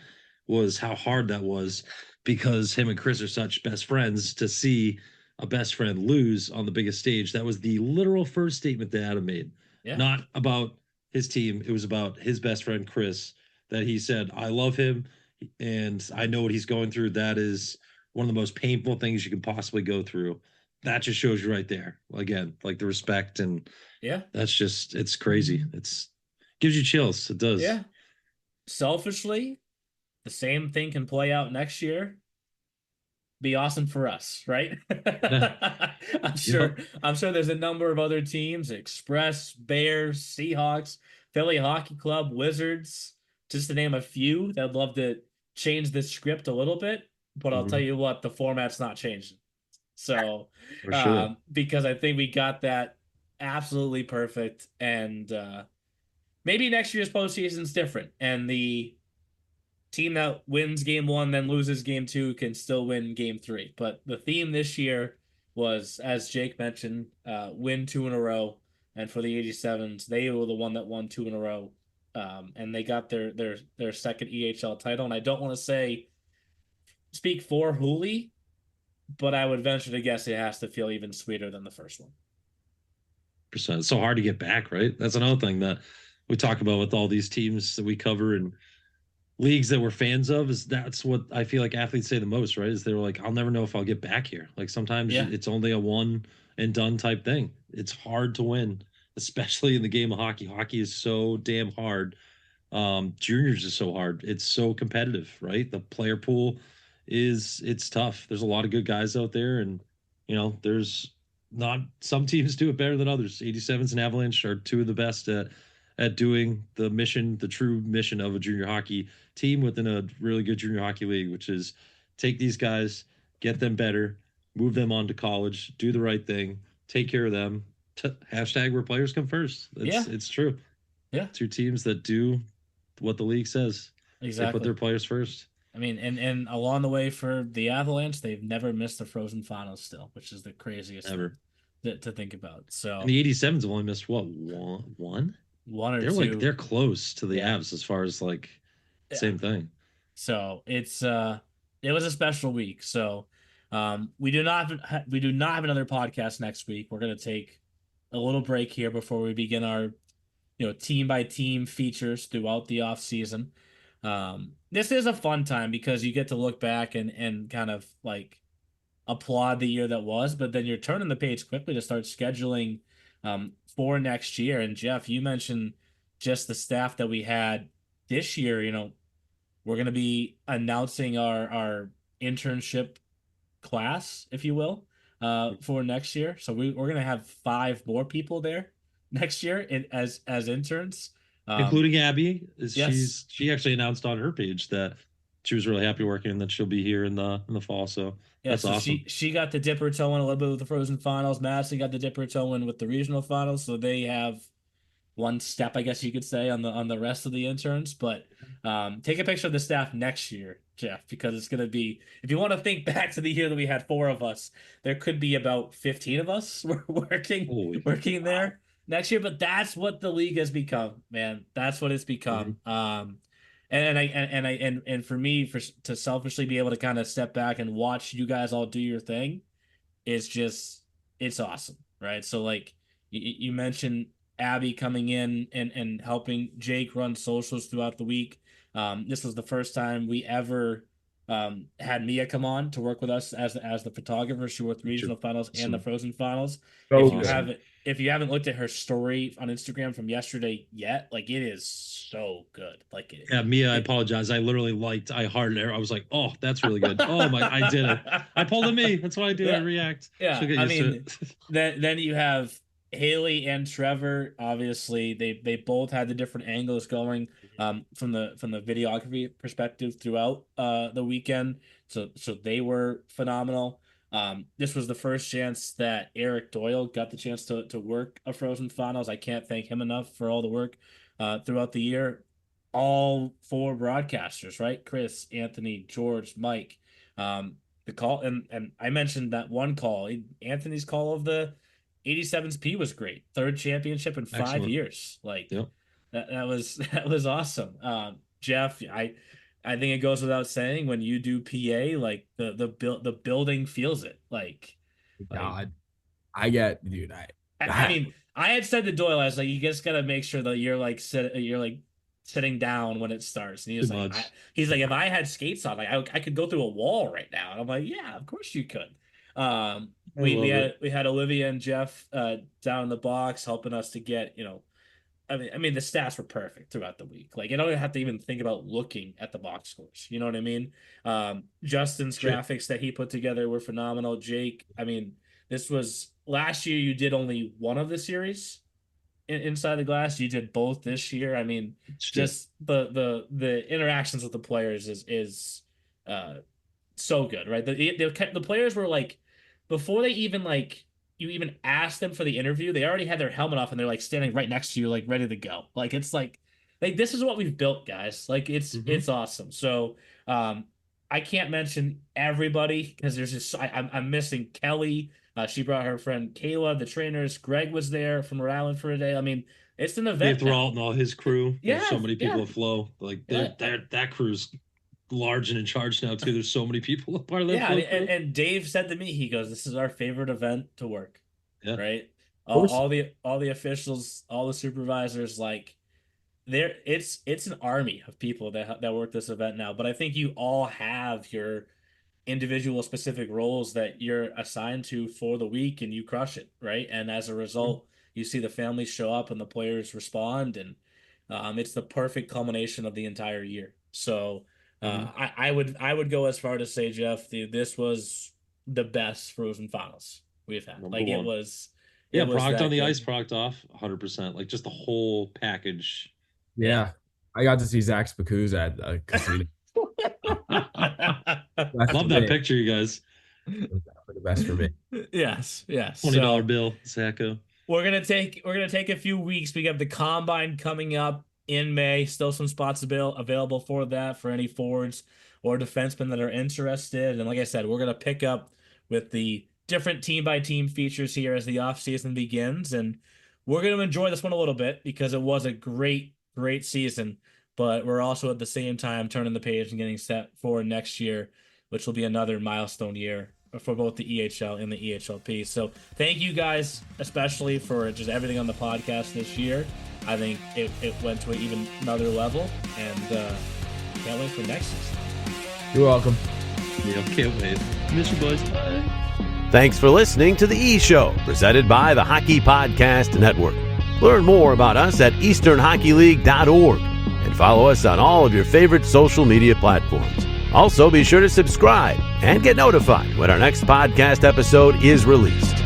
was how hard that was, because him and Chris are such best friends. To see a best friend lose on the biggest stage, that was the literal first statement that Adam made. Yeah. Not about his team, it was about his best friend Chris, that he said, I love him and I know what he's going through. That is one of the most painful things you can possibly go through. That just shows you right there, again, like the respect. And yeah, that's just, it's crazy. It's gives you chills. It does. Yeah. Selfishly, the same thing can play out next year. Be awesome for us, right? I'm sure there's a number of other teams, Express, Bears, Seahawks, Philly Hockey Club, Wizards, just to name a few, that'd love to change the script a little bit. But I'll tell you what, the format's not changing. So, For sure. because I think we got that absolutely perfect. And maybe next year's postseason's different. And the team that wins game 1, then loses game 2 can still win game 3. But the theme this year was, as Jake mentioned, win 2 in a row. And for the 87s, they were the one that won 2 in a row. And they got their second EHL title. And I don't want to speak for Hooley, but I would venture to guess it has to feel even sweeter than the first one. It's so hard to get back, right? That's another thing that we talk about with all these teams that we cover and leagues that we're fans of, is that's what I feel like athletes say the most, right? Is they're like, I'll never know if I'll get back here. Like sometimes it's only a one and done type thing. It's hard to win, especially in the game of hockey. Hockey is so damn hard. Juniors is so hard. It's so competitive, right? The player pool it's tough. There's a lot of good guys out there, and there's not, some teams do it better than others. 87s and Avalanche are two of the best at doing the true mission of a junior hockey team within a really good junior hockey league, which is take these guys, get them better, move them on to college, do the right thing, take care of them. Hashtag where players come first. It's true. Yeah. 2 teams that do what the league says. Exactly. They put their players first. I mean, and along the way for the Avalanche, they've never missed the Frozen Finals still, which is the craziest ever to think about. So and the 87s have only missed what, one or they're 2. like they're close to the Avs as far as like same thing. So it was a special week. So we do not have another podcast next week. We're gonna take a little break here before we begin our team by team features throughout the off season. This is a fun time because you get to look back and kind of like applaud the year that was, but then you're turning the page quickly to start scheduling for next year. And Jeff, you mentioned just the staff that we had this year. We're going to be announcing our internship class, if you will, for next year. So we're going to have 5 more people there next year as interns. Including Abby. Yes. She actually announced on her page that she was really happy working and that she'll be here in the fall. So that's awesome. She got to dip her toe in a little bit with the Frozen Finals. Madison got to dip her toe in with the regional finals. So they have one step, I guess you could say, on the rest of the interns. But take a picture of the staff next year, Jeff, because it's going to be, if you want to think back to the year that we had 4 of us, there could be about 15 of us working there next year. But that's what the league has become, man. That's what it's become. And for me, to selfishly be able to kind of step back and watch you guys all do your thing is just, it's awesome, right? So like you mentioned Abby coming in and helping Jake run socials throughout the week. This was the first time we ever had Mia come on to work with us as the photographer. She worked the regional finals and the Frozen Finals. If you haven't looked at her story on Instagram from yesterday yet, like it is so good. Like Mia, I apologize. I literally I hearted her. I was like, oh, that's really good. Oh my, I did it. I pulled a me. That's what I do. Yeah. I react. Yeah. I mean, then you have Haley and Trevor. Obviously, they both had the different angles going from the videography perspective throughout the weekend. So they were phenomenal. This was the first chance that Eric Doyle got the chance to work a Frozen Finals. I can't thank him enough for all the work throughout the year. All 4 broadcasters, right? Chris, Anthony, George, Mike. The call, and I mentioned that one call, Anthony's call of the 87P was great. 3rd championship in 5 years. Like that was awesome. Jeff, I think it goes without saying when you do PA, like the building feels it. Like God, I get, dude. I mean, I had said to Doyle, I was like, you just gotta make sure that you're like sitting down when it starts. And he was like, he's like, if I had skates on, like I could go through a wall right now. And I'm like, yeah, of course you could. We had Olivia and Jeff down in the box helping us to get, I mean, the stats were perfect throughout the week. Like, you don't have to even think about looking at the box scores. You know what I mean? Justin's graphics that he put together were phenomenal. Jake, I mean, this was last year. You did only one of the series inside the glass. You did both this year. I mean, just the interactions with the players is so good, right? The players were like, before they even like, you even asked them for the interview, they already had their helmet off and they're like standing right next to you, like ready to go. Like, it's like this is what we've built, guys. Like it's awesome. So I can't mention everybody because there's just, I'm missing Kelly. She brought her friend Kayla, the trainers. Greg was there from Rhode Island for a day. I mean, it's an event. Dave Thralt and all his crew. Yeah. There's so many people at Flow. Like that crew's large and in charge now too. There's so many people a part of that. Yeah, and Dave said to me, he goes, "This is our favorite event to work." Yeah. Right. All the officials, all the supervisors, like it's an army of people that work this event now. But I think you all have your individual specific roles that you're assigned to for the week, and you crush it, right? And as a result, you see the families show up and the players respond, and it's the perfect culmination of the entire year. So. I would go as far to say, Jeff, this was the best Frozen Finals we've had. It was product on the ice, product off, 100%. Like just the whole package. Yeah, I got to see Zach Spacuz at a casino. Love that picture, you guys. The best for me. Yes. $20 bill, Zacho. We're gonna take a few weeks. We have the combine coming up in May. Still some spots available for that for any forwards or defensemen that are interested. And like I said, we're going to pick up with the different team-by-team features here as the offseason begins. And we're going to enjoy this one a little bit because it was a great, great season. But we're also at the same time turning the page and getting set for next year, which will be another milestone year for both the EHL and the EHLP. So thank you guys, especially for just everything on the podcast this year. I think it went to even another level, and can't wait for next season. You're welcome. Yeah, can't wait. Miss you, boys. Bye. Thanks for listening to The E Show, presented by the Hockey Podcast Network. Learn more about us at easternhockeyleague.org and follow us on all of your favorite social media platforms. Also, be sure to subscribe and get notified when our next podcast episode is released.